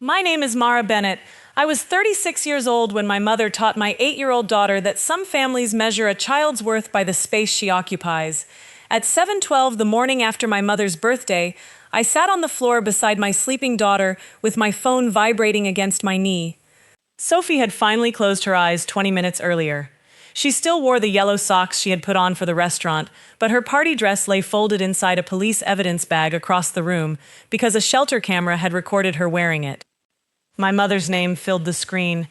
My name is Mara Bennett. I was 36 years old when my mother taught my 8-year-old daughter that some families measure a child's worth by the space she occupies. At 7:12 the morning after my mother's birthday, I sat on the floor beside my sleeping daughter with my phone vibrating against my knee. Sophie had finally closed her eyes 20 minutes earlier. She still wore the yellow socks she had put on for the restaurant, but her party dress lay folded inside a police evidence bag across the room because a shelter camera had recorded her wearing it. My mother's name filled the screen,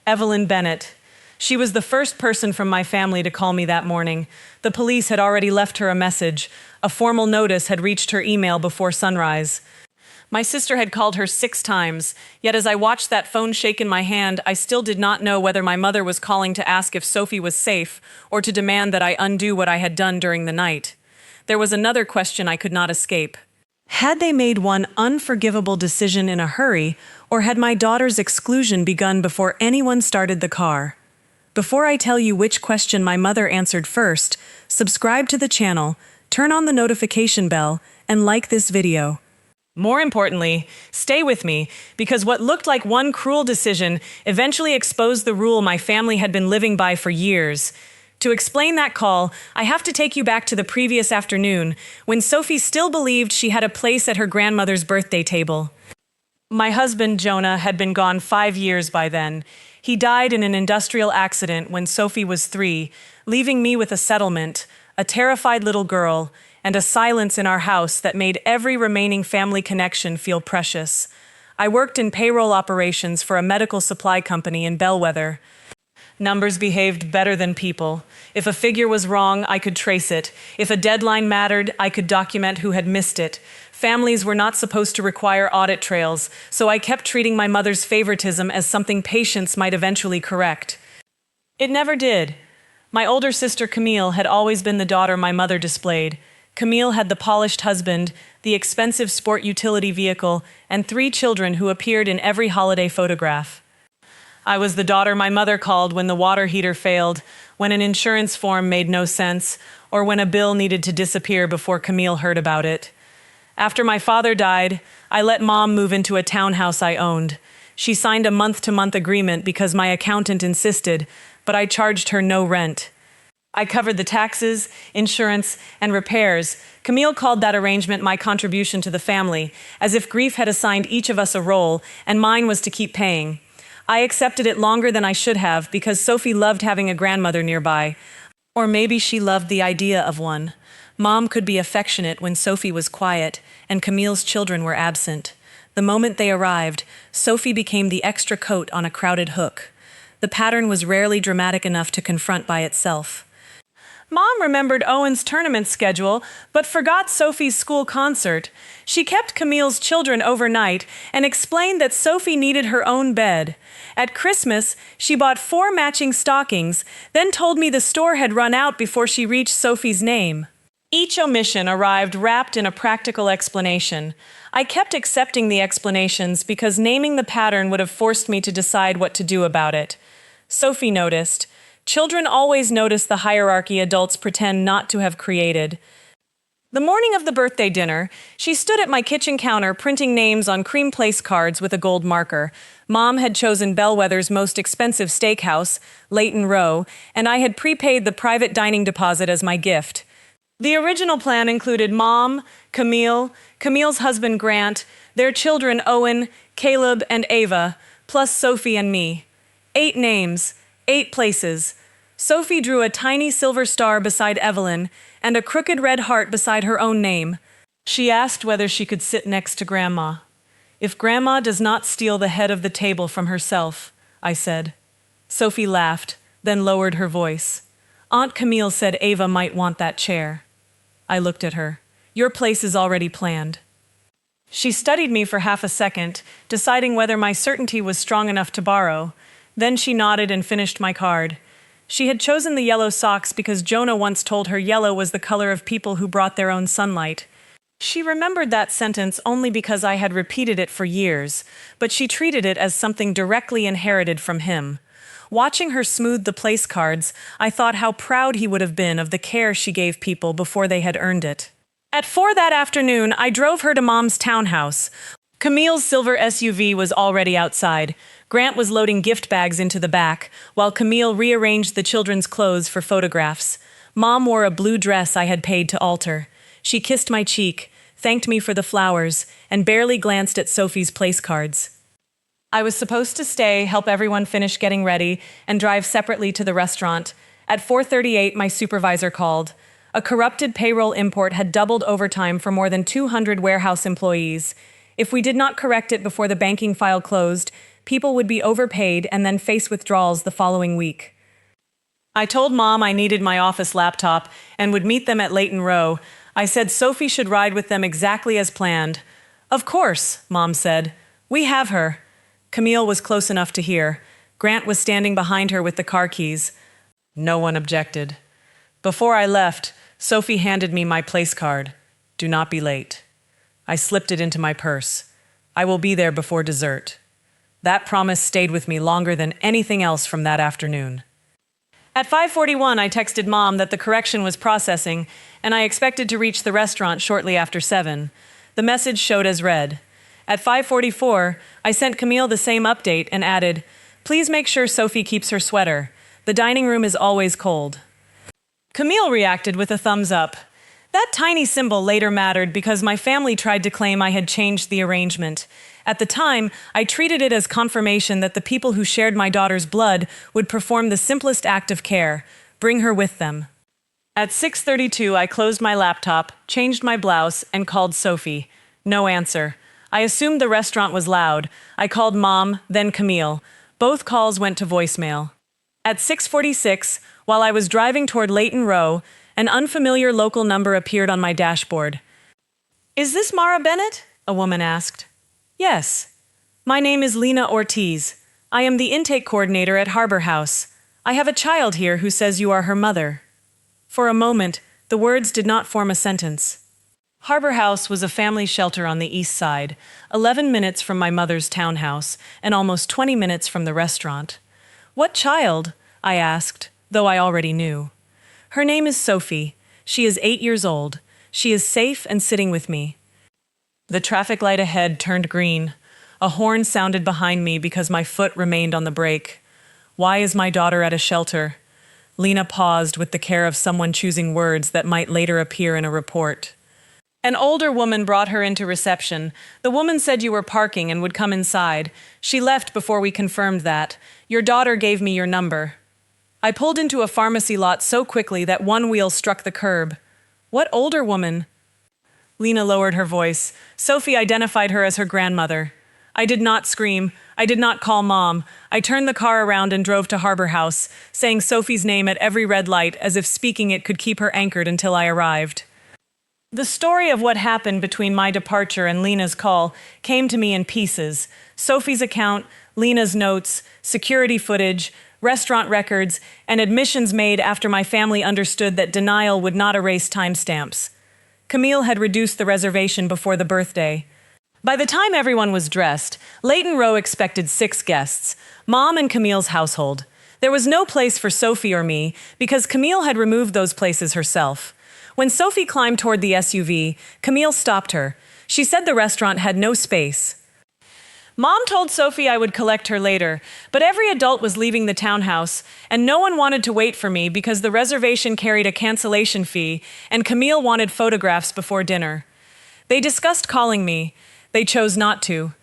Evelyn Bennett. She was the first person from my family to call me that morning. The police had already left her a message. A formal notice had reached her email before sunrise. My sister had called her 6 times, yet as I watched that phone shake in my hand, I still did not know whether my mother was calling to ask if Sophie was safe or to demand that I undo what I had done during the night. There was another question I could not escape. Had they made one unforgivable decision in a hurry, or had my daughter's exclusion begun before anyone started the car? Before I tell you which question my mother answered first, subscribe to the channel, turn on the notification bell, and like this video. More importantly, stay with me, because what looked like one cruel decision eventually exposed the rule my family had been living by for years. To explain that call, I have to take you back to the previous afternoon, when Sophie still believed she had a place at her grandmother's birthday table. My husband, Jonah, had been gone 5 years by then. He died in an industrial accident when Sophie was 3, leaving me with a settlement, a terrified little girl, and a silence in our house that made every remaining family connection feel precious. I worked in payroll operations for a medical supply company in Bellwether. Numbers behaved better than people. If a figure was wrong, I could trace it. If a deadline mattered, I could document who had missed it. Families were not supposed to require audit trails, so I kept treating my mother's favoritism as something patience might eventually correct. It never did. My older sister Camille had always been the daughter my mother displayed. Camille had the polished husband, the expensive sport utility vehicle, and 3 children who appeared in every holiday photograph. I was the daughter my mother called when the water heater failed, when an insurance form made no sense, or when a bill needed to disappear before Camille heard about it. After my father died, I let Mom move into a townhouse I owned. She signed a month-to-month agreement because my accountant insisted, but I charged her no rent. I covered the taxes, insurance, and repairs. Camille called that arrangement my contribution to the family, as if grief had assigned each of us a role, and mine was to keep paying. I accepted it longer than I should have because Sophie loved having a grandmother nearby. Or maybe she loved the idea of one. Mom could be affectionate when Sophie was quiet, and Camille's children were absent. The moment they arrived, Sophie became the extra coat on a crowded hook. The pattern was rarely dramatic enough to confront by itself. Mom remembered Owen's tournament schedule, but forgot Sophie's school concert. She kept Camille's children overnight and explained that Sophie needed her own bed. At Christmas, she bought 4 matching stockings, then told me the store had run out before she reached Sophie's name. Each omission arrived wrapped in a practical explanation. I kept accepting the explanations because naming the pattern would have forced me to decide what to do about it. Sophie noticed. Children always notice the hierarchy adults pretend not to have created. The morning of the birthday dinner, she stood at my kitchen counter printing names on cream place cards with a gold marker. Mom had chosen Bellwether's most expensive steakhouse, Leighton Row, and I had prepaid the private dining deposit as my gift. The original plan included Mom, Camille, Camille's husband Grant, their children Owen, Caleb, and Ava, plus Sophie and me. 8 names, 8 places. Sophie drew a tiny silver star beside Evelyn and a crooked red heart beside her own name. She asked whether she could sit next to Grandma. "If Grandma does not steal the head of the table from herself," I said. Sophie laughed, then lowered her voice. "Aunt Camille said Ava might want that chair." I looked at her. "Your place is already planned." She studied me for half a second, deciding whether my certainty was strong enough to borrow. Then she nodded and finished my card. She had chosen the yellow socks because Jonah once told her yellow was the color of people who brought their own sunlight. She remembered that sentence only because I had repeated it for years, but she treated it as something directly inherited from him. Watching her smooth the place cards, I thought how proud he would have been of the care she gave people before they had earned it. At 4 that afternoon, I drove her to Mom's townhouse. Camille's silver SUV was already outside. Grant was loading gift bags into the back, while Camille rearranged the children's clothes for photographs. Mom wore a blue dress I had paid to alter. She kissed my cheek, thanked me for the flowers, and barely glanced at Sophie's place cards. I was supposed to stay, help everyone finish getting ready, and drive separately to the restaurant. At 4:38, my supervisor called. A corrupted payroll import had doubled overtime for more than 200 warehouse employees. If we did not correct it before the banking file closed, people would be overpaid and then face withdrawals the following week. I told Mom I needed my office laptop and would meet them at Leighton Row. I said Sophie should ride with them exactly as planned. Of course, Mom said. We have her. Camille was close enough to hear. Grant was standing behind her with the car keys. No one objected. Before I left, Sophie handed me my place card. Do not be late. I slipped it into my purse. I will be there before dessert. That promise stayed with me longer than anything else from that afternoon. At 5:41, I texted Mom that the correction was processing, and I expected to reach the restaurant shortly after 7. The message showed as read. At 5:44, I sent Camille the same update and added, "Please make sure Sophie keeps her sweater. The dining room is always cold." Camille reacted with a thumbs up. That tiny symbol later mattered because my family tried to claim I had changed the arrangement. At the time, I treated it as confirmation that the people who shared my daughter's blood would perform the simplest act of care, bring her with them. At 6:32, I closed my laptop, changed my blouse, and called Sophie. No answer. I assumed the restaurant was loud. I called Mom, then Camille. Both calls went to voicemail. At 6:46, while I was driving toward Leighton Row, an unfamiliar local number appeared on my dashboard. "Is this Mara Bennett?" a woman asked. "Yes. My name is Lena Ortiz. I am the intake coordinator at Harbor House. I have a child here who says you are her mother." For a moment, the words did not form a sentence. Harbor House was a family shelter on the east side, 11 minutes from my mother's townhouse and almost 20 minutes from the restaurant. "What child?" I asked, though I already knew. "Her name is Sophie. She is 8 years old. She is safe and sitting with me." The traffic light ahead turned green. A horn sounded behind me because my foot remained on the brake. Why is my daughter at a shelter? Lena paused with the care of someone choosing words that might later appear in a report. An older woman brought her into reception. The woman said you were parking and would come inside. She left before we confirmed that. Your daughter gave me your number. I pulled into a pharmacy lot so quickly that one wheel struck the curb. What older woman? Lena lowered her voice. Sophie identified her as her grandmother. I did not scream. I did not call Mom. I turned the car around and drove to Harbor House, saying Sophie's name at every red light as if speaking it could keep her anchored until I arrived. The story of what happened between my departure and Lena's call came to me in pieces. Sophie's account, Lena's notes, security footage, restaurant records, and admissions made after my family understood that denial would not erase timestamps. Camille had reduced the reservation before the birthday. By the time everyone was dressed, Leighton Row expected 6 guests, Mom and Camille's household. There was no place for Sophie or me because Camille had removed those places herself. When Sophie climbed toward the SUV, Camille stopped her. She said the restaurant had no space. Mom told Sophie I would collect her later, but every adult was leaving the townhouse, and no one wanted to wait for me because the reservation carried a cancellation fee, and Camille wanted photographs before dinner. They discussed calling me. They chose not to.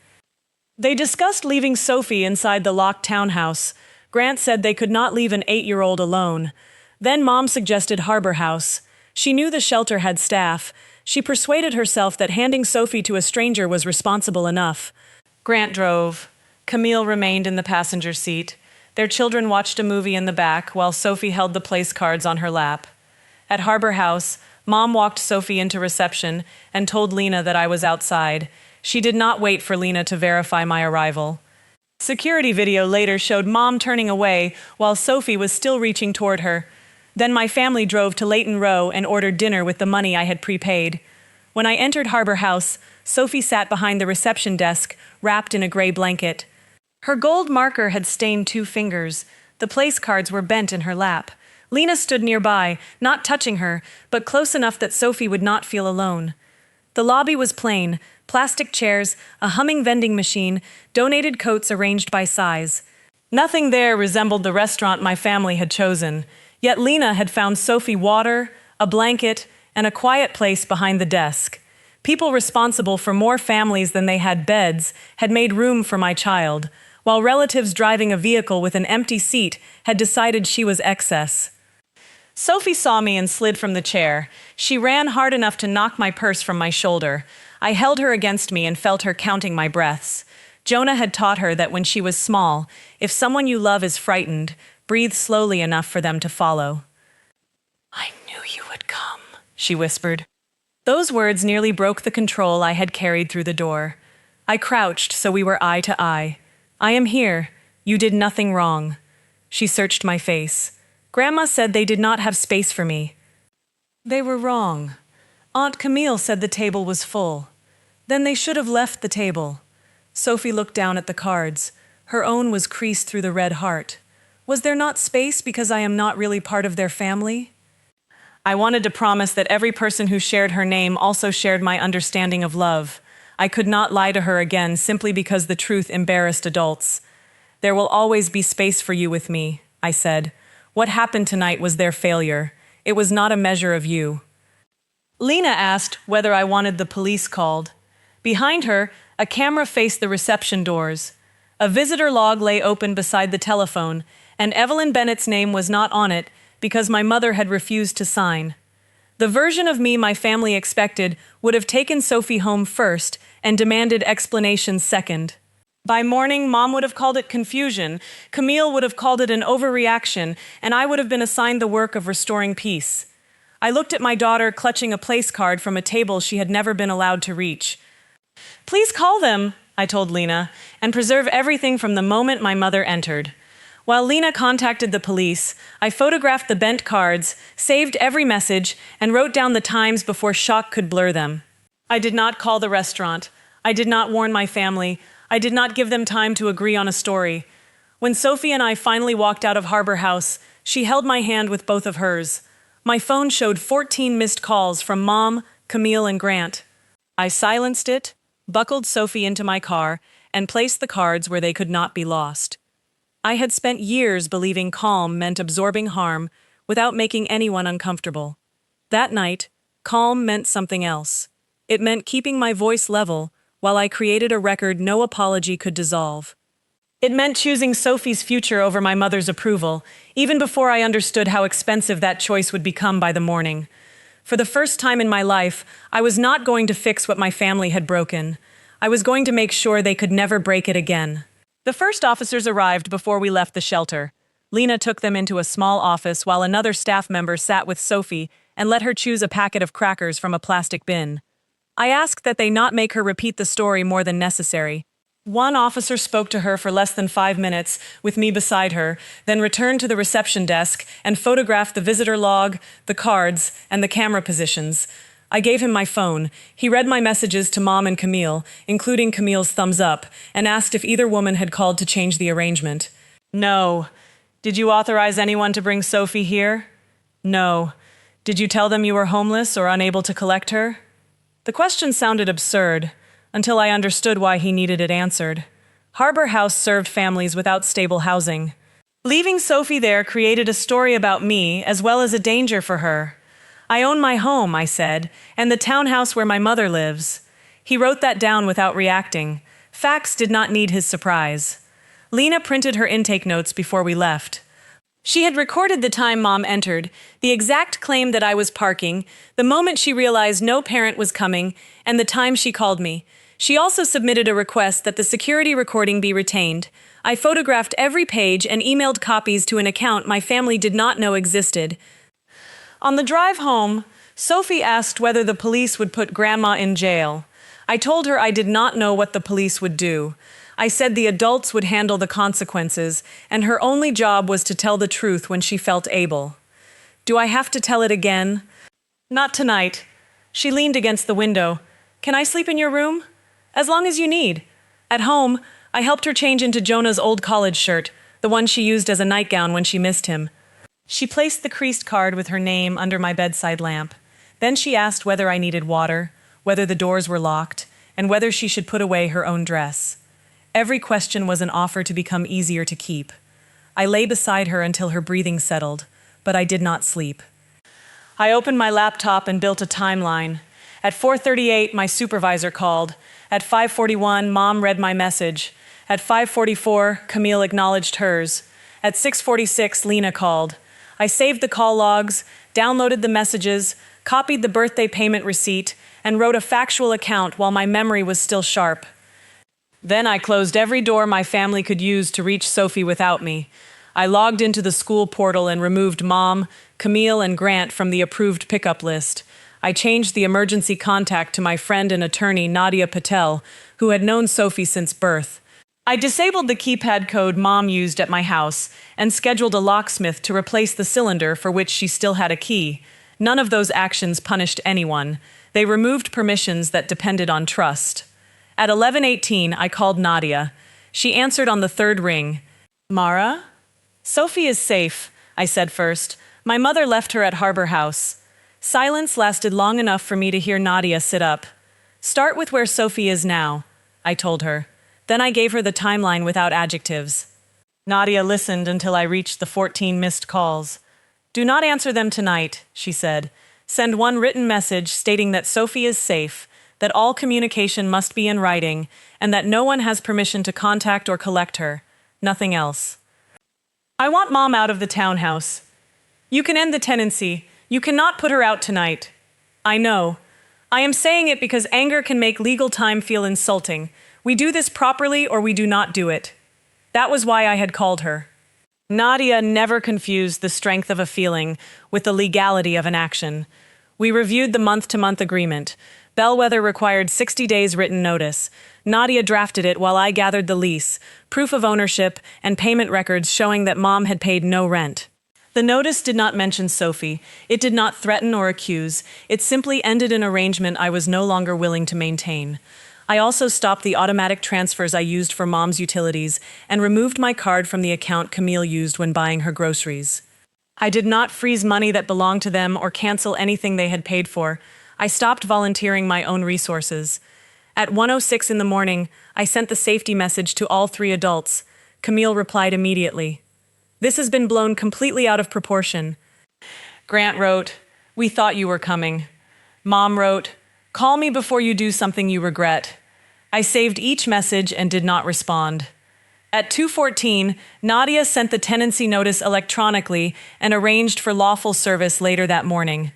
They discussed leaving Sophie inside the locked townhouse. Grant said they could not leave an 8-year-old alone. Then Mom suggested Harbor House. She knew the shelter had staff. She persuaded herself that handing Sophie to a stranger was responsible enough. Grant drove. Camille remained in the passenger seat. Their children watched a movie in the back while Sophie held the place cards on her lap. At Harbor House, Mom walked Sophie into reception and told Lena that I was outside. She did not wait for Lena to verify my arrival. Security video later showed Mom turning away while Sophie was still reaching toward her. Then my family drove to Leighton Row and ordered dinner with the money I had prepaid. When I entered Harbor House, Sophie sat behind the reception desk, wrapped in a gray blanket. Her gold marker had stained 2 fingers. The place cards were bent in her lap. Lena stood nearby, not touching her, but close enough that Sophie would not feel alone. The lobby was plain: plastic chairs, a humming vending machine, donated coats arranged by size. Nothing there resembled the restaurant my family had chosen, yet Lena had found Sophie water, a blanket, and a quiet place behind the desk. People responsible for more families than they had beds had made room for my child, while relatives driving a vehicle with an empty seat had decided she was excess. Sophie saw me and slid from the chair. She ran hard enough to knock my purse from my shoulder. I held her against me and felt her counting my breaths. Jonah had taught her that when she was small, if someone you love is frightened, breathe slowly enough for them to follow. "I knew you would come," she whispered. Those words nearly broke the control I had carried through the door. I crouched so we were eye to eye. "I am here. You did nothing wrong." She searched my face. "Grandma said they did not have space for me." "They were wrong. Aunt Camille said the table was full. Then they should have left the table." Sophie looked down at the cards. Her own was creased through the red heart. "Was there not space because I am not really part of their family?" I wanted to promise that every person who shared her name also shared my understanding of love. I could not lie to her again simply because the truth embarrassed adults. "There will always be space for you with me," I said. "What happened tonight was their failure. It was not a measure of you." Lena asked whether I wanted the police called. Behind her, a camera faced the reception doors. A visitor log lay open beside the telephone, and Evelyn Bennett's name was not on it because my mother had refused to sign. The version of me my family expected would have taken Sophie home first and demanded explanations second. By morning, Mom would have called it confusion, Camille would have called it an overreaction, and I would have been assigned the work of restoring peace. I looked at my daughter clutching a place card from a table she had never been allowed to reach. "Please call them," I told Lena, "and preserve everything from the moment my mother entered." While Lena contacted the police, I photographed the bent cards, saved every message, and wrote down the times before shock could blur them. I did not call the restaurant. I did not warn my family. I did not give them time to agree on a story. When Sophie and I finally walked out of Harbor House, she held my hand with both of hers. My phone showed 14 missed calls from Mom, Camille, and Grant. I silenced it, buckled Sophie into my car, and placed the cards where they could not be lost. I had spent years believing calm meant absorbing harm without making anyone uncomfortable. That night, calm meant something else. It meant keeping my voice level while I created a record no apology could dissolve. It meant choosing Sophie's future over my mother's approval, even before I understood how expensive that choice would become by the morning. For the first time in my life, I was not going to fix what my family had broken. I was going to make sure they could never break it again. The first officers arrived before we left the shelter. Lena took them into a small office while another staff member sat with Sophie and let her choose a packet of crackers from a plastic bin. I asked that they not make her repeat the story more than necessary. One officer spoke to her for less than 5 minutes, with me beside her, then returned to the reception desk and photographed the visitor log, the cards, and the camera positions. I gave him my phone. He read my messages to Mom and Camille, including Camille's thumbs up, and asked if either woman had called to change the arrangement. "No." "Did you authorize anyone to bring Sophie here?" "No." "Did you tell them you were homeless or unable to collect her?" The question sounded absurd, until I understood why he needed it answered. Harbor House served families without stable housing. Leaving Sophie there created a story about me as well as a danger for her. "I own my home," I said, "and the townhouse where my mother lives." He wrote that down without reacting. Facts did not need his surprise. Lena printed her intake notes before we left. She had recorded the time Mom entered, the exact claim that I was parking, the moment she realized no parent was coming, and the time she called me. She also submitted a request that the security recording be retained. I photographed every page and emailed copies to an account my family did not know existed. On the drive home, Sophie asked whether the police would put Grandma in jail. I told her I did not know what the police would do. I said the adults would handle the consequences, and her only job was to tell the truth when she felt able. "Do I have to tell it again?" "Not tonight." She leaned against the window. "Can I sleep in your room?" "As long as you need." At home, I helped her change into Jonah's old college shirt, the one she used as a nightgown when she missed him. She placed the creased card with her name under my bedside lamp. Then she asked whether I needed water. whether the doors were locked, and whether she should put away her own dress. Every question was an offer to become easier to keep. I lay beside her until her breathing settled, but I did not sleep. I opened my laptop and built a timeline. At 4:38, my supervisor called. At 5:41, Mom read my message. At 5:44, Camille acknowledged hers. At 6:46, Lena called. I saved the call logs, downloaded the messages, copied the birthday payment receipt, and wrote a factual account while my memory was still sharp. Then I closed every door my family could use to reach Sophie without me. I logged into the school portal and removed Mom, Camille, and Grant from the approved pickup list. I changed the emergency contact to my friend and attorney Nadia Patel, who had known Sophie since birth. I disabled the keypad code Mom used at my house and scheduled a locksmith to replace the cylinder for which she still had a key. None of those actions punished anyone. They removed permissions that depended on trust. At 11:18, I called Nadia. She answered on the third ring. "Mara? Sophie is safe," I said first. "My mother left her at Harbor House." Silence lasted long enough for me to hear Nadia sit up. "Start with where Sophie is now," I told her. Then I gave her the timeline without adjectives. Nadia listened until I reached the 14 missed calls. "Do not answer them tonight," she said. "Send one written message stating that Sophie is safe, that all communication must be in writing, and that no one has permission to contact or collect her. Nothing else. I want Mom out of the townhouse. You can end the tenancy. You cannot put her out tonight. I know. I am saying it because anger can make legal time feel insulting. We do this properly or we do not do it." That was why I had called her. Nadia never confused the strength of a feeling with the legality of an action. We reviewed the month-to-month agreement. Bellwether required 60 days written notice. Nadia drafted it while I gathered the lease, proof of ownership, and payment records showing that Mom had paid no rent. The notice did not mention Sophie. It did not threaten or accuse. It simply ended an arrangement I was no longer willing to maintain. I also stopped the automatic transfers I used for Mom's utilities and removed my card from the account Camille used when buying her groceries. I did not freeze money that belonged to them or cancel anything they had paid for. I stopped volunteering my own resources. At 1:06 in the morning, I sent the safety message to all 3 adults. Camille replied immediately. "This has been blown completely out of proportion." Grant wrote, "We thought you were coming." Mom wrote, "Call me before you do something you regret." I saved each message and did not respond. At 2:14, Nadia sent the tenancy notice electronically and arranged for lawful service later that morning.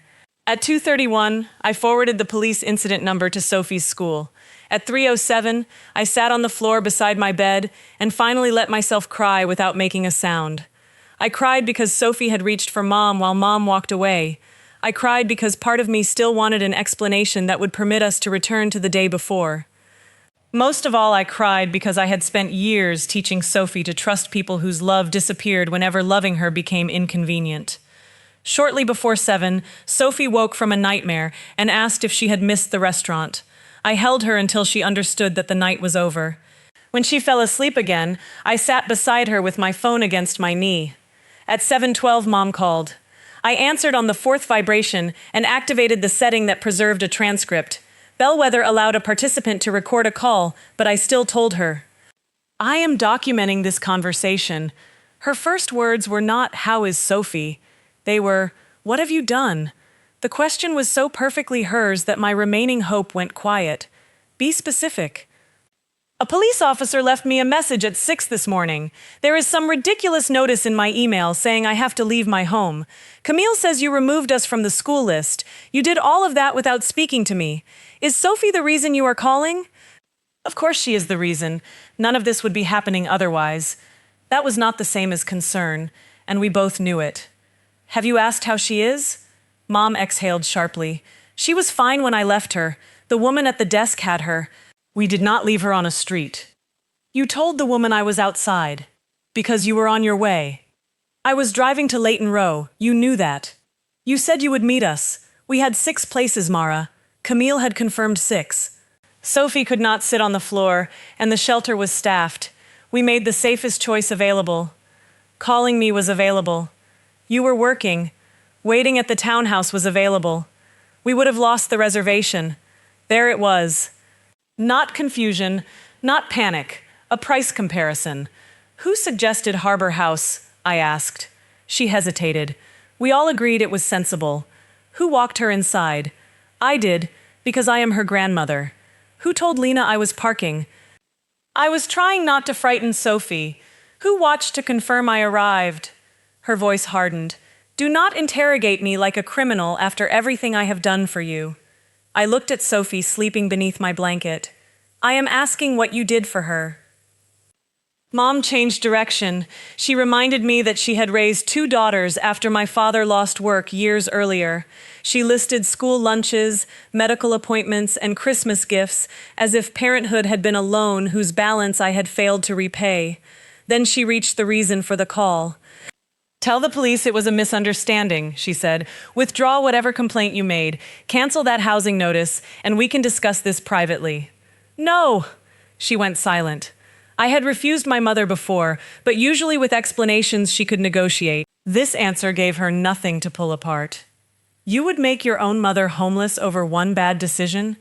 At 2:31, I forwarded the police incident number to Sophie's school. At 3:07, I sat on the floor beside my bed and finally let myself cry without making a sound. I cried because Sophie had reached for Mom while Mom walked away. I cried because part of me still wanted an explanation that would permit us to return to the day before. Most of all, I cried because I had spent years teaching Sophie to trust people whose love disappeared whenever loving her became inconvenient. Shortly before 7, Sophie woke from a nightmare and asked if she had missed the restaurant. I held her until she understood that the night was over. When she fell asleep again, I sat beside her with my phone against my knee. At 7:12, Mom called. I answered on the 4th vibration and activated the setting that preserved a transcript. Bellwether allowed a participant to record a call, but I still told her. I am documenting this conversation. Her first words were not, "How is Sophie?" They were, "What have you done?" The question was so perfectly hers that my remaining hope went quiet. Be specific. "A police officer left me a message at 6 this morning. There is some ridiculous notice in my email saying I have to leave my home. Camille says you removed us from the school list. You did all of that without speaking to me. Is Sophie the reason you are calling?" Of course she is the reason. None of this would be happening otherwise. That was not the same as concern, and we both knew it. "Have you asked how she is?" Mom exhaled sharply. "She was fine when I left her. The woman at the desk had her. We did not leave her on a street." "You told the woman I was outside. Because you were on your way." "I was driving to Leighton Row. You knew that. You said you would meet us. We had 6 places, Mara. Camille had confirmed 6. Sophie could not sit on the floor, and the shelter was staffed. We made the safest choice available. Calling me was available. You were working. Waiting at the townhouse was available. We would have lost the reservation. There it was. Not confusion, not panic, a price comparison. Who suggested Harbor House? I asked. She hesitated. We all agreed it was sensible. Who walked her inside? I did, because I am her grandmother. Who told Lena I was parking? I was trying not to frighten Sophie. Who watched to confirm I arrived? Her voice hardened. Do not interrogate me like a criminal after everything I have done for you. I looked at Sophie sleeping beneath my blanket. I am asking what you did for her. Mom changed direction. She reminded me that she had raised 2 daughters after my father lost work years earlier. She listed school lunches, medical appointments, and Christmas gifts as if parenthood had been a loan whose balance I had failed to repay. Then she reached the reason for the call. Tell the police it was a misunderstanding, she said. Withdraw whatever complaint you made. Cancel that housing notice, and we can discuss this privately. No! She went silent. I had refused my mother before, but usually with explanations she could negotiate. This answer gave her nothing to pull apart. You would make your own mother homeless over one bad decision?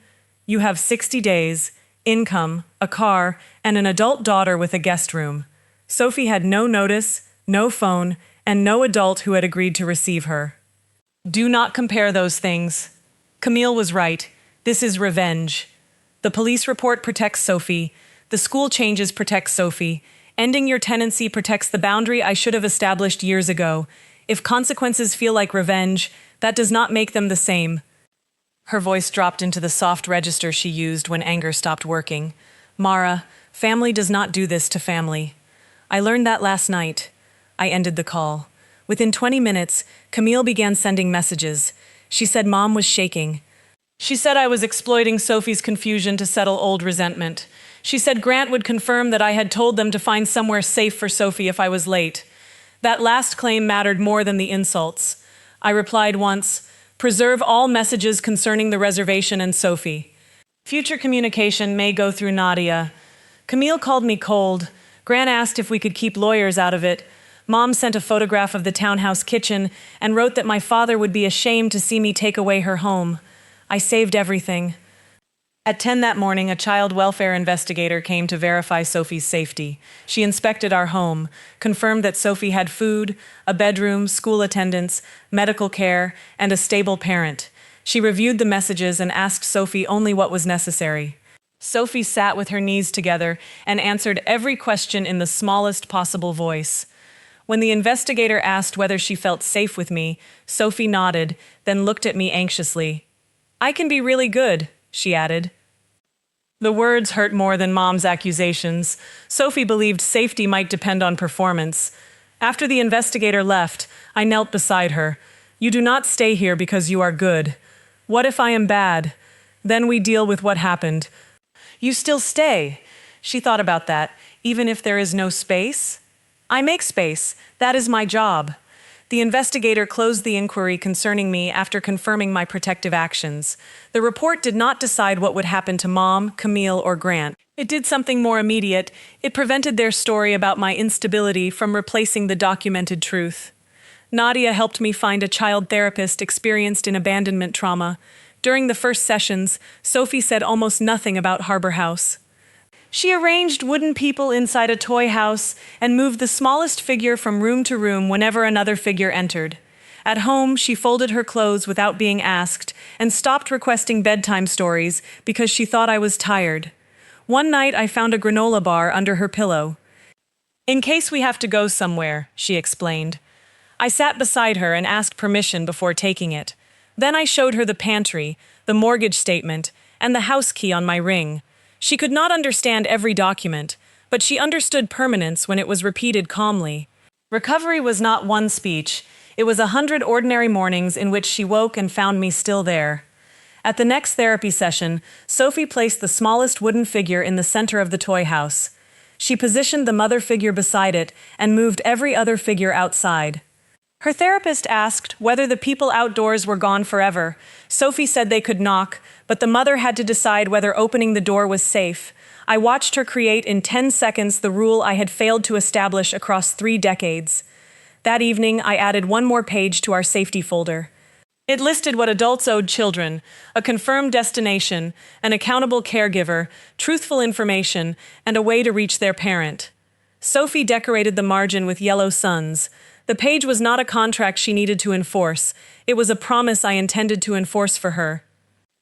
You have 60 days, income, a car, and an adult daughter with a guest room. Sophie had no notice, no phone, and no adult who had agreed to receive her. Do not compare those things. Camille was right. This is revenge. The police report protects Sophie. The school changes protect Sophie. Ending your tenancy protects the boundary I should have established years ago. If consequences feel like revenge, that does not make them the same. Her voice dropped into the soft register she used when anger stopped working. Mara, family does not do this to family. I learned that last night. I ended the call. Within 20 minutes, Camille began sending messages. She said Mom was shaking. She said I was exploiting Sophie's confusion to settle old resentment. She said Grant would confirm that I had told them to find somewhere safe for Sophie if I was late. That last claim mattered more than the insults. I replied once, preserve all messages concerning the reservation and Sophie. Future communication may go through Nadia. Camille called me cold. Grant asked if we could keep lawyers out of it. Mom sent a photograph of the townhouse kitchen and wrote that my father would be ashamed to see me take away her home. I saved everything. At 10 that morning, a child welfare investigator came to verify Sophie's safety. She inspected our home, confirmed that Sophie had food, a bedroom, school attendance, medical care, and a stable parent. She reviewed the messages and asked Sophie only what was necessary. Sophie sat with her knees together and answered every question in the smallest possible voice. When the investigator asked whether she felt safe with me, Sophie nodded, then looked at me anxiously. I can be really good, she added. The words hurt more than Mom's accusations. Sophie believed safety might depend on performance. After the investigator left, I knelt beside her. You do not stay here because you are good. What if I am bad? Then we deal with what happened. You still stay. She thought about that. Even if there is no space? I make space. That is my job. The investigator closed the inquiry concerning me after confirming my protective actions. The report did not decide what would happen to Mom, Camille, or Grant. It did something more immediate. It prevented their story about my instability from replacing the documented truth. Nadia helped me find a child therapist experienced in abandonment trauma. During the first sessions, Sophie said almost nothing about Harbor House. She arranged wooden people inside a toy house and moved the smallest figure from room to room whenever another figure entered. At home, she folded her clothes without being asked and stopped requesting bedtime stories because she thought I was tired. One night, I found a granola bar under her pillow. In case we have to go somewhere, she explained. I sat beside her and asked permission before taking it. Then I showed her the pantry, the mortgage statement, and the house key on my ring. She could not understand every document, but she understood permanence when it was repeated calmly. Recovery was not one speech. It was 100 ordinary mornings in which she woke and found me still there. At the next therapy session, Sophie placed the smallest wooden figure in the center of the toy house. She positioned the mother figure beside it and moved every other figure outside. Her therapist asked whether the people outdoors were gone forever. Sophie said they could knock, but the mother had to decide whether opening the door was safe. I watched her create in 10 seconds the rule I had failed to establish across 3 decades. That evening, I added one more page to our safety folder. It listed what adults owed children: a confirmed destination, an accountable caregiver, truthful information, and a way to reach their parent. Sophie decorated the margin with yellow suns. The page was not a contract she needed to enforce. It was a promise I intended to enforce for her.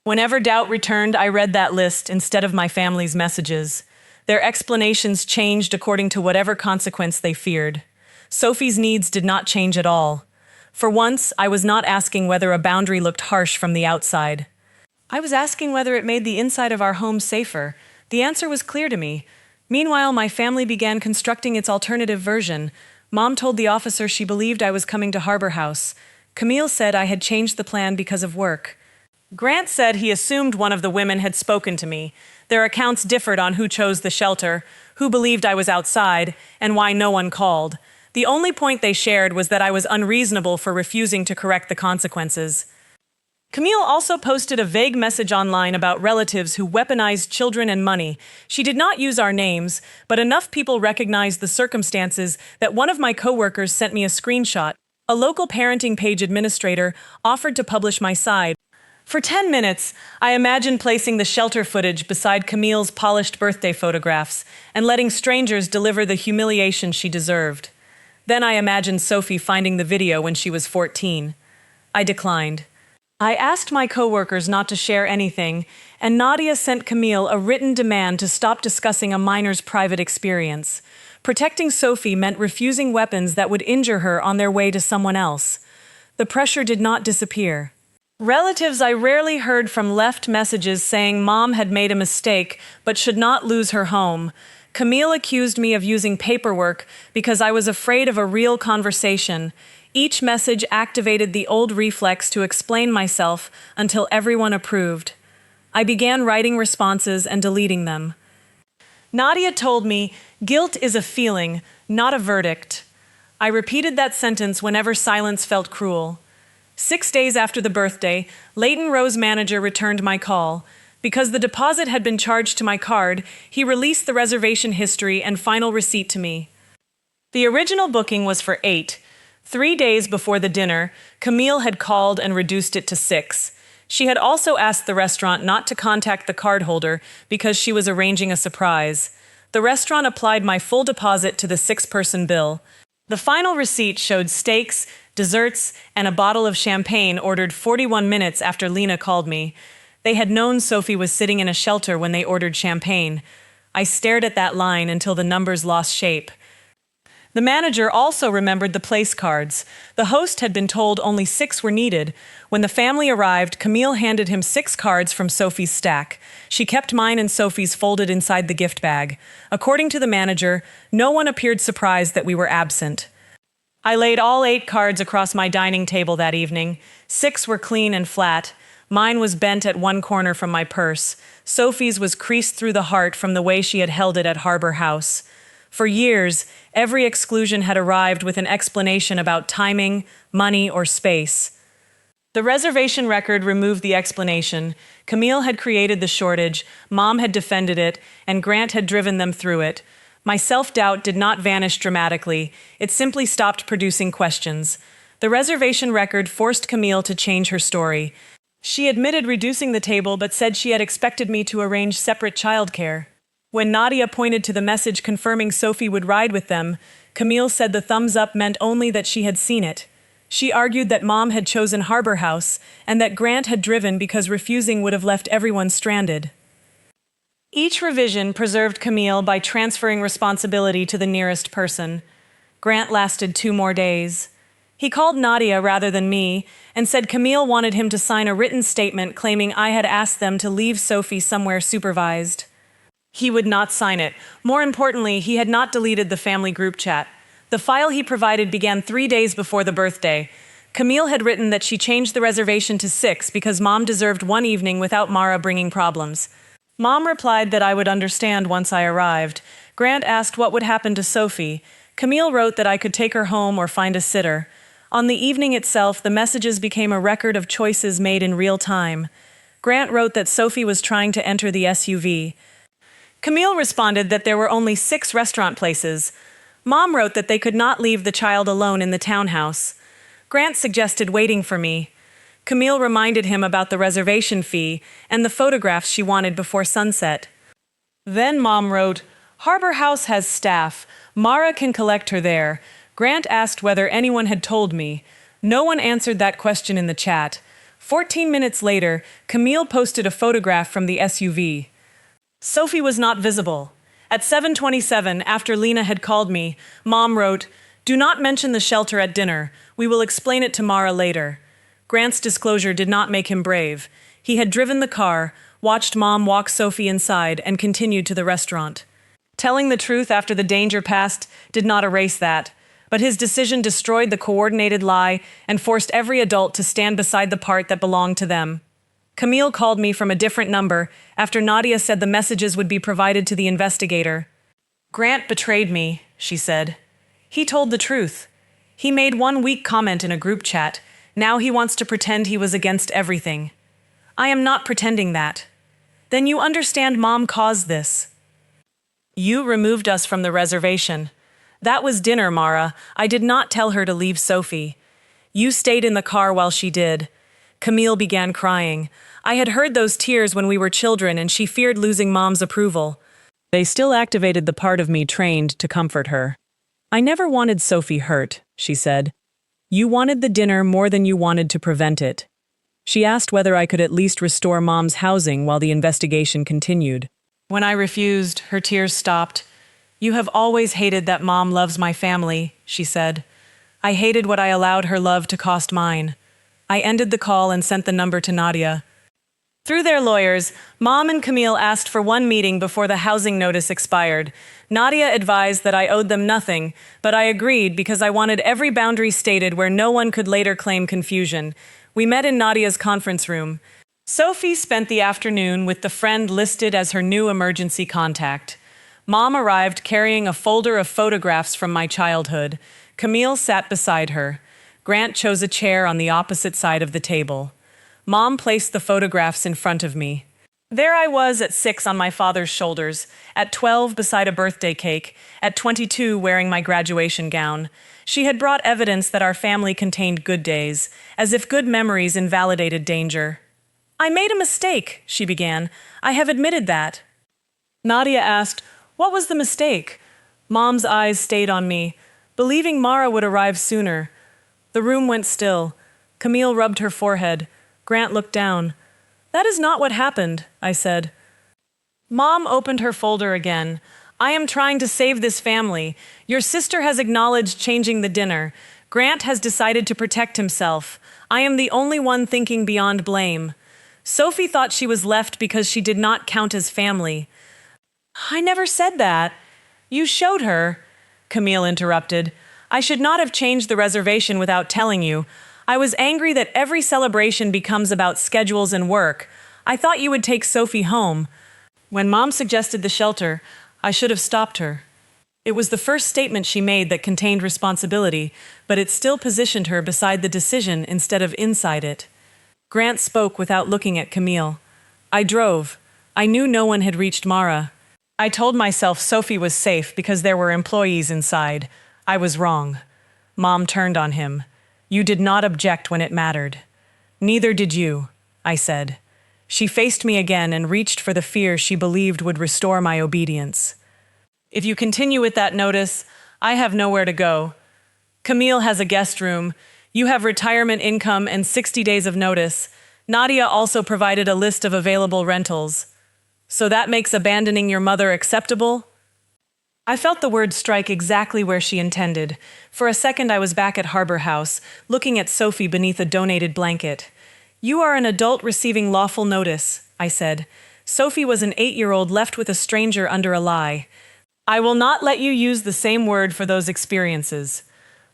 Whenever doubt returned, I read that list instead of my family's messages. Their explanations changed according to whatever consequence they feared. Sophie's needs did not change at all. For once, I was not asking whether a boundary looked harsh from the outside. I was asking whether it made the inside of our home safer. The answer was clear to me. Meanwhile, my family began constructing its alternative version. Mom told the officer she believed I was coming to Harbor House. Camille said I had changed the plan because of work. Grant said he assumed one of the women had spoken to me. Their accounts differed on who chose the shelter, who believed I was outside, and why no one called. The only point they shared was that I was unreasonable for refusing to correct the consequences. Camille also posted a vague message online about relatives who weaponized children and money. She did not use our names, but enough people recognized the circumstances that one of my coworkers sent me a screenshot. A local parenting page administrator offered to publish my side. For 10 minutes, I imagined placing the shelter footage beside Camille's polished birthday photographs and letting strangers deliver the humiliation she deserved. Then I imagined Sophie finding the video when she was 14. I declined. I asked my coworkers not to share anything, and Nadia sent Camille a written demand to stop discussing a minor's private experience. Protecting Sophie meant refusing weapons that would injure her on their way to someone else. The pressure did not disappear. Relatives I rarely heard from left messages saying Mom had made a mistake but should not lose her home. Camille accused me of using paperwork because I was afraid of a real conversation. Each message activated the old reflex to explain myself until everyone approved. I began writing responses and deleting them. Nadia told me, "Guilt is a feeling, not a verdict." I repeated that sentence whenever silence felt cruel. 6 days after the birthday, Leighton Rowe's manager returned my call. Because the deposit had been charged to my card, he released the reservation history and final receipt to me. The original booking was for 8. 3 days before the dinner, Camille had called and reduced it to 6. She had also asked the restaurant not to contact the cardholder because she was arranging a surprise. The restaurant applied my full deposit to the 6-person bill. The final receipt showed steaks, desserts, and a bottle of champagne ordered 41 minutes after Lena called me. They had known Sophie was sitting in a shelter when they ordered champagne. I stared at that line until the numbers lost shape. The manager also remembered the place cards. The host had been told only 6 were needed. When the family arrived, Camille handed him 6 cards from Sophie's stack. She kept mine and Sophie's folded inside the gift bag. According to the manager, no one appeared surprised that we were absent. I laid all 8 cards across my dining table that evening. 6 were clean and flat. Mine was bent at one corner from my purse. Sophie's was creased through the heart from the way she had held it at Harbor House. For years, every exclusion had arrived with an explanation about timing, money, or space. The reservation record removed the explanation. Camille had created the shortage, Mom had defended it, and Grant had driven them through it. My self-doubt did not vanish dramatically. It simply stopped producing questions. The reservation record forced Camille to change her story. She admitted reducing the table but said she had expected me to arrange separate childcare. When Nadia pointed to the message confirming Sophie would ride with them, Camille said the thumbs up meant only that she had seen it. She argued that Mom had chosen Harbor House and that Grant had driven because refusing would have left everyone stranded. Each revision preserved Camille by transferring responsibility to the nearest person. Grant lasted 2 more days. He called Nadia rather than me and said Camille wanted him to sign a written statement claiming I had asked them to leave Sophie somewhere supervised. He would not sign it. More importantly, he had not deleted the family group chat. The file he provided began 3 days before the birthday. Camille had written that she changed the reservation to 6 because Mom deserved one evening without Mara bringing problems. Mom replied that I would understand once I arrived. Grant asked what would happen to Sophie. Camille wrote that I could take her home or find a sitter. On the evening itself, the messages became a record of choices made in real time. Grant wrote that Sophie was trying to enter the SUV. Camille responded that there were only 6 restaurant places. Mom wrote that they could not leave the child alone in the townhouse. Grant suggested waiting for me. Camille reminded him about the reservation fee and the photographs she wanted before sunset. Then Mom wrote, "Harbor House has staff. Mara can collect her there." Grant asked whether anyone had told me. No one answered that question in the chat. 14 minutes later, Camille posted a photograph from the SUV. Sophie was not visible. At 7:27, after Lena had called me, Mom wrote, "Do not mention the shelter at dinner. We will explain it to Mara later." Grant's disclosure did not make him brave. He had driven the car, watched Mom walk Sophie inside, and continued to the restaurant. Telling the truth after the danger passed did not erase that, but his decision destroyed the coordinated lie and forced every adult to stand beside the part that belonged to them. Camille called me from a different number after Nadia said the messages would be provided to the investigator. "Grant betrayed me," she said. "He told the truth. He made one weak comment in a group chat. Now he wants to pretend he was against everything. I am not pretending that." "Then you understand Mom caused this." "You removed us from the reservation. That was dinner, Mara. I did not tell her to leave Sophie. You stayed in the car while she did." Camille began crying. I had heard those tears when we were children, and she feared losing Mom's approval. They still activated the part of me trained to comfort her. "I never wanted Sophie hurt," she said. "You wanted the dinner more than you wanted to prevent it." She asked whether I could at least restore Mom's housing while the investigation continued. When I refused, her tears stopped. "You have always hated that Mom loves my family," she said. "I hated what I allowed her love to cost mine." I ended the call and sent the number to Nadia. Through their lawyers, Mom and Camille asked for one meeting before the housing notice expired. Nadia advised that I owed them nothing, but I agreed because I wanted every boundary stated where no one could later claim confusion. We met in Nadia's conference room. Sophie spent the afternoon with the friend listed as her new emergency contact. Mom arrived carrying a folder of photographs from my childhood. Camille sat beside her. Grant chose a chair on the opposite side of the table. Mom placed the photographs in front of me. There I was at 6 on my father's shoulders, at 12 beside a birthday cake, at 22 wearing my graduation gown. She had brought evidence that our family contained good days, as if good memories invalidated danger. "I made a mistake," she began. "I have admitted that." Nadia asked, "What was the mistake?" Mom's eyes stayed on me, believing Mara would arrive sooner. The room went still. Camille rubbed her forehead. Grant looked down. "That is not what happened," I said. Mom opened her folder again. "I am trying to save this family. Your sister has acknowledged changing the dinner. Grant has decided to protect himself. I am the only one thinking beyond blame. Sophie thought she was left because she did not count as family." "I never said that." "You showed her," Camille interrupted. "I should not have changed the reservation without telling you. I was angry that every celebration becomes about schedules and work. I thought you would take Sophie home. When Mom suggested the shelter, I should have stopped her. It was the first statement she made that contained responsibility, but it still positioned her beside the decision instead of inside it." Grant spoke without looking at Camille. "I drove. I knew no one had reached Mara. I told myself Sophie was safe because there were employees inside. I was wrong." Mom turned on him. "You did not object when it mattered." "Neither did you," I said. She faced me again and reached for the fear she believed would restore my obedience. "If you continue with that notice, I have nowhere to go. Camille has a guest room. You have retirement income and 60 days of notice. Nadia also provided a list of available rentals. So that makes abandoning your mother acceptable?" I felt the word strike exactly where she intended. For a second I was back at Harbor House, looking at Sophie beneath a donated blanket. "You are an adult receiving lawful notice," I said. Sophie was an 8-year-old left with a stranger under a lie. "I will not let you use the same word for those experiences."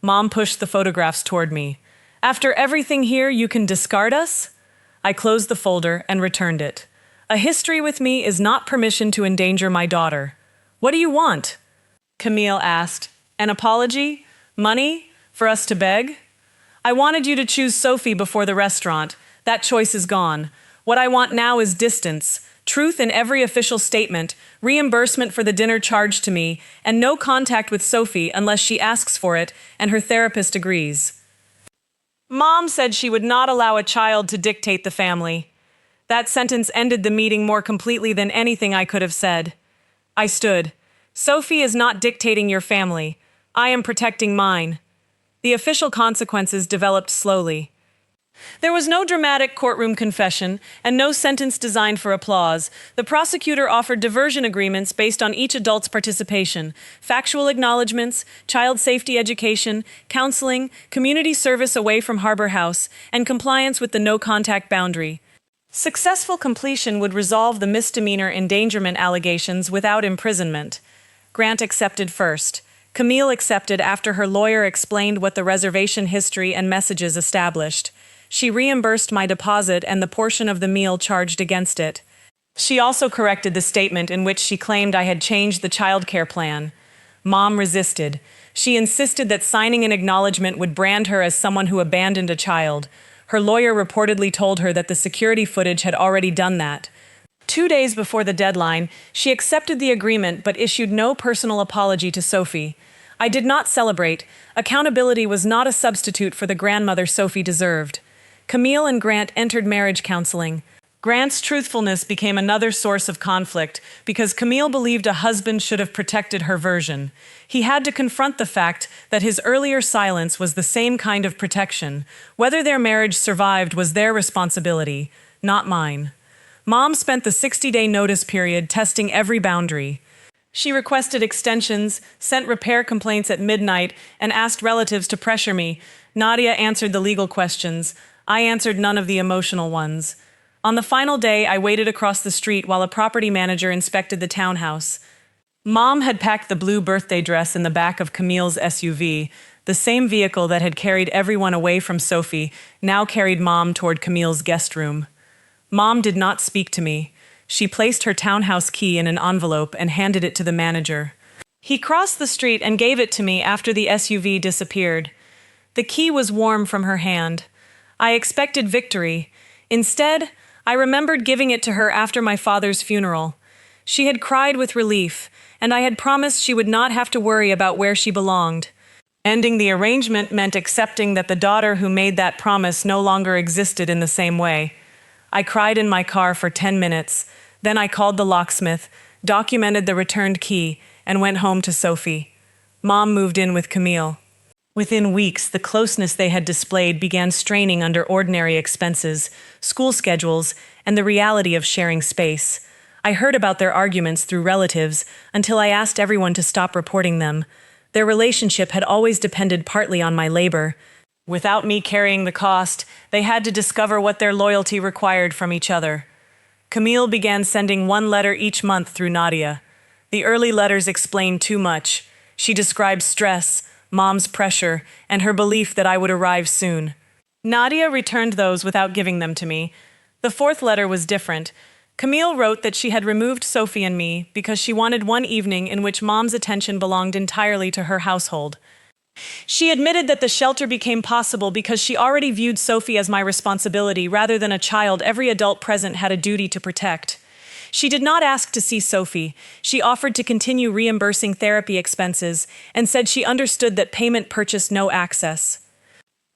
Mom pushed the photographs toward me. "After everything here, you can discard us?" I closed the folder and returned it. "A history with me is not permission to endanger my daughter." "What do you want?" Camille asked. "An apology? Money? For us to beg?" "I wanted you to choose Sophie before the restaurant. That choice is gone. What I want now is distance, truth in every official statement, reimbursement for the dinner charged to me, and no contact with Sophie unless she asks for it and her therapist agrees." Mom said she would not allow a child to dictate the family. That sentence ended the meeting more completely than anything I could have said. I stood. Sophie is not dictating your family. I am protecting mine. The official consequences developed slowly. There was no dramatic courtroom confession and no sentence designed for applause. The prosecutor offered diversion agreements based on each adult's participation, factual acknowledgments, child safety education, counseling, community service away from Harbor House, and compliance with the no-contact boundary. Successful completion would resolve the misdemeanor endangerment allegations without imprisonment. Grant accepted first. Camille accepted after her lawyer explained what the reservation history and messages established. She reimbursed my deposit and the portion of the meal charged against it. She also corrected the statement in which she claimed I had changed the child care plan. Mom resisted. She insisted that signing an acknowledgement would brand her as someone who abandoned a child. Her lawyer reportedly told her that the security footage had already done that. 2 days before the deadline, she accepted the agreement but issued no personal apology to Sophie. I did not celebrate. Accountability was not a substitute for the grandmother Sophie deserved. Camille and Grant entered marriage counseling. Grant's truthfulness became another source of conflict because Camille believed a husband should have protected her version. He had to confront the fact that his earlier silence was the same kind of protection. Whether their marriage survived was their responsibility, not mine. Mom spent the 60-day notice period testing every boundary. She requested extensions, sent repair complaints at midnight, and asked relatives to pressure me. Nadia answered the legal questions. I answered none of the emotional ones. On the final day, I waited across the street while a property manager inspected the townhouse. Mom had packed the blue birthday dress in the back of Camille's SUV. The same vehicle that had carried everyone away from Sophie now carried Mom toward Camille's guest room. Mom did not speak to me. She placed her townhouse key in an envelope and handed it to the manager. He crossed the street and gave it to me after the SUV disappeared. The key was warm from her hand. I expected victory. Instead, I remembered giving it to her after my father's funeral. She had cried with relief, and I had promised she would not have to worry about where she belonged. Ending the arrangement meant accepting that the daughter who made that promise no longer existed in the same way. I cried in my car for 10 minutes. Then I called the locksmith, documented the returned key, and went home to Sophie. Mom moved in with Camille. Within weeks, the closeness they had displayed began straining under ordinary expenses, school schedules, and the reality of sharing space. I heard about their arguments through relatives until I asked everyone to stop reporting them. Their relationship had always depended partly on my labor. Without me carrying the cost, they had to discover what their loyalty required from each other. Camille began sending one letter each month through Nadia. The early letters explained too much. She described stress, Mom's pressure, and her belief that I would arrive soon. Nadia returned those without giving them to me. The fourth letter was different. Camille wrote that she had removed Sophie and me because she wanted one evening in which Mom's attention belonged entirely to her household. She admitted that the shelter became possible because she already viewed Sophie as my responsibility rather than a child every adult present had a duty to protect. She did not ask to see Sophie. She offered to continue reimbursing therapy expenses and said she understood that payment purchased no access.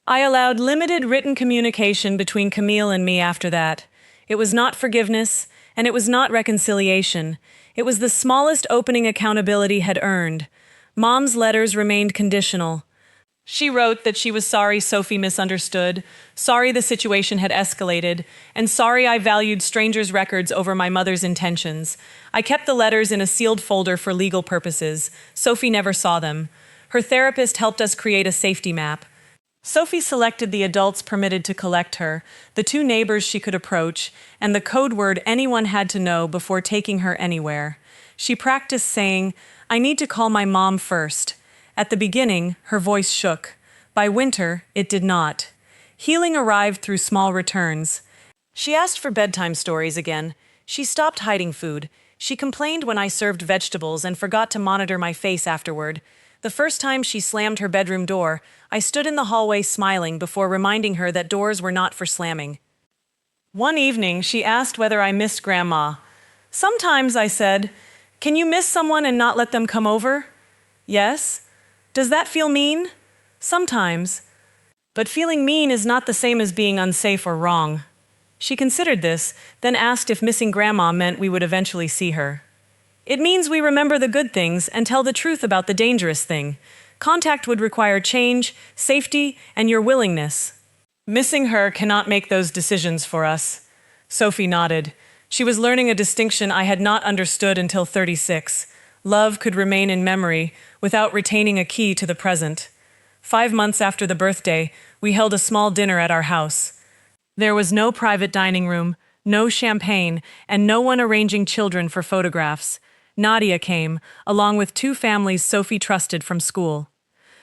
I allowed limited written communication between Camille and me after that. It was not forgiveness, and it was not reconciliation. It was the smallest opening accountability had earned. Mom's letters remained conditional. She wrote that she was sorry Sophie misunderstood, sorry the situation had escalated, and sorry I valued strangers' records over my mother's intentions. I kept the letters in a sealed folder for legal purposes. Sophie never saw them. Her therapist helped us create a safety map. Sophie selected the adults permitted to collect her, the 2 neighbors she could approach, and the code word anyone had to know before taking her anywhere. She practiced saying, "I need to call my mom first." At the beginning, her voice shook. By winter, it did not. Healing arrived through small returns. She asked for bedtime stories again. She stopped hiding food. She complained when I served vegetables and forgot to monitor my face afterward. The first time she slammed her bedroom door, I stood in the hallway smiling before reminding her that doors were not for slamming. One evening, she asked whether I missed Grandma. "Sometimes," I said. "Can you miss someone and not let them come over?" "Yes." "Does that feel mean?" "Sometimes." But feeling mean is not the same as being unsafe or wrong. She considered this, then asked if missing Grandma meant we would eventually see her. It means we remember the good things and tell the truth about the dangerous thing. Contact would require change, safety, and your willingness. Missing her cannot make those decisions for us. Sophie nodded. She was learning a distinction I had not understood until 36. Love could remain in memory without retaining a key to the present. 5 months after the birthday, we held a small dinner at our house. There was no private dining room, no champagne, and no one arranging children for photographs. Nadia came, along with 2 families Sophie trusted from school.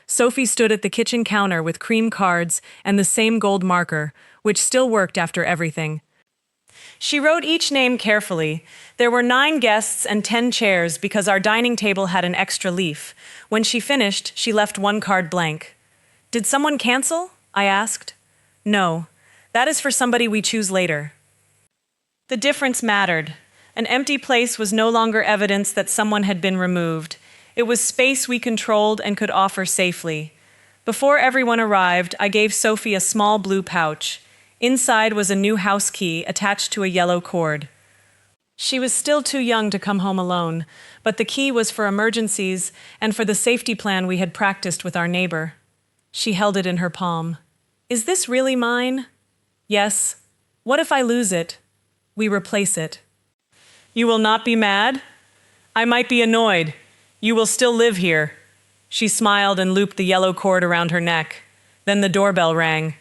Sophie stood at the kitchen counter with cream cards and the same gold marker, which still worked after everything. She wrote each name carefully. There were 9 guests and 10 chairs because our dining table had an extra leaf. When she finished, she left 1 card blank. "Did someone cancel?" I asked. "No. That is for somebody we choose later." The difference mattered. An empty place was no longer evidence that someone had been removed. It was space we controlled and could offer safely. Before everyone arrived, I gave Sophie a small blue pouch. Inside was a new house key attached to a yellow cord. She was still too young to come home alone, but the key was for emergencies and for the safety plan we had practiced with our neighbor. She held it in her palm. "Is this really mine?" "Yes. What if I lose it?" "We replace it." "You will not be mad?" "I might be annoyed. You will still live here." She smiled and looped the yellow cord around her neck. Then the doorbell rang.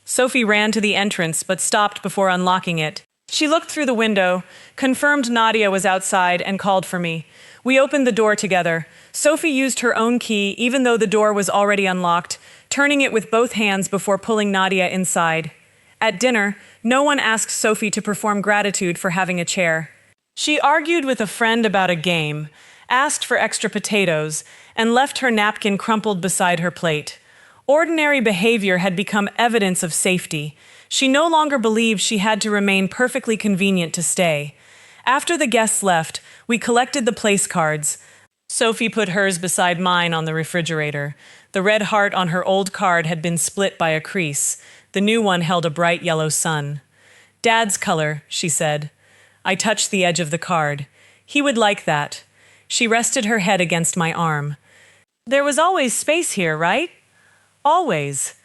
Sophie ran to the entrance but stopped before unlocking it. She looked through the window, confirmed Nadia was outside, and called for me. We opened the door together. Sophie used her own key even though the door was already unlocked, turning it with both hands before pulling Nadia inside. At dinner, no one asked Sophie to perform gratitude for having a chair. She argued with a friend about a game, asked for extra potatoes, and left her napkin crumpled beside her plate. Ordinary behavior had become evidence of safety. She no longer believed she had to remain perfectly convenient to stay. After the guests left, we collected the place cards. Sophie put hers beside mine on the refrigerator. The red heart on her old card had been split by a crease. The new one held a bright yellow sun. "Dad's color," she said. I touched the edge of the card. "He would like that." She rested her head against my arm. "There was always space here, right?" "Always."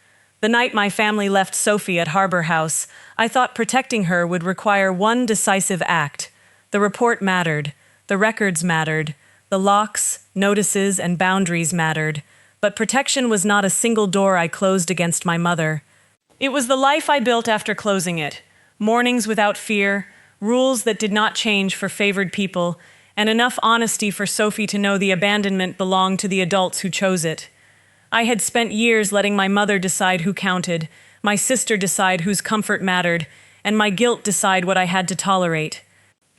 The night my family left Sophie at Harbor House, I thought protecting her would require one decisive act. The report mattered. The records mattered. The locks, notices, and boundaries mattered. But protection was not a single door I closed against my mother. It was the life I built after closing it. Mornings without fear, rules that did not change for favored people, and enough honesty for Sophie to know the abandonment belonged to the adults who chose it. I had spent years letting my mother decide who counted, my sister decide whose comfort mattered, and my guilt decide what I had to tolerate.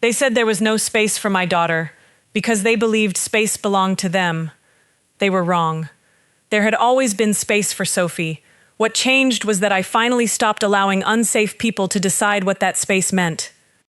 They said there was no space for my daughter, because they believed space belonged to them. They were wrong. There had always been space for Sophie. What changed was that I finally stopped allowing unsafe people to decide what that space meant.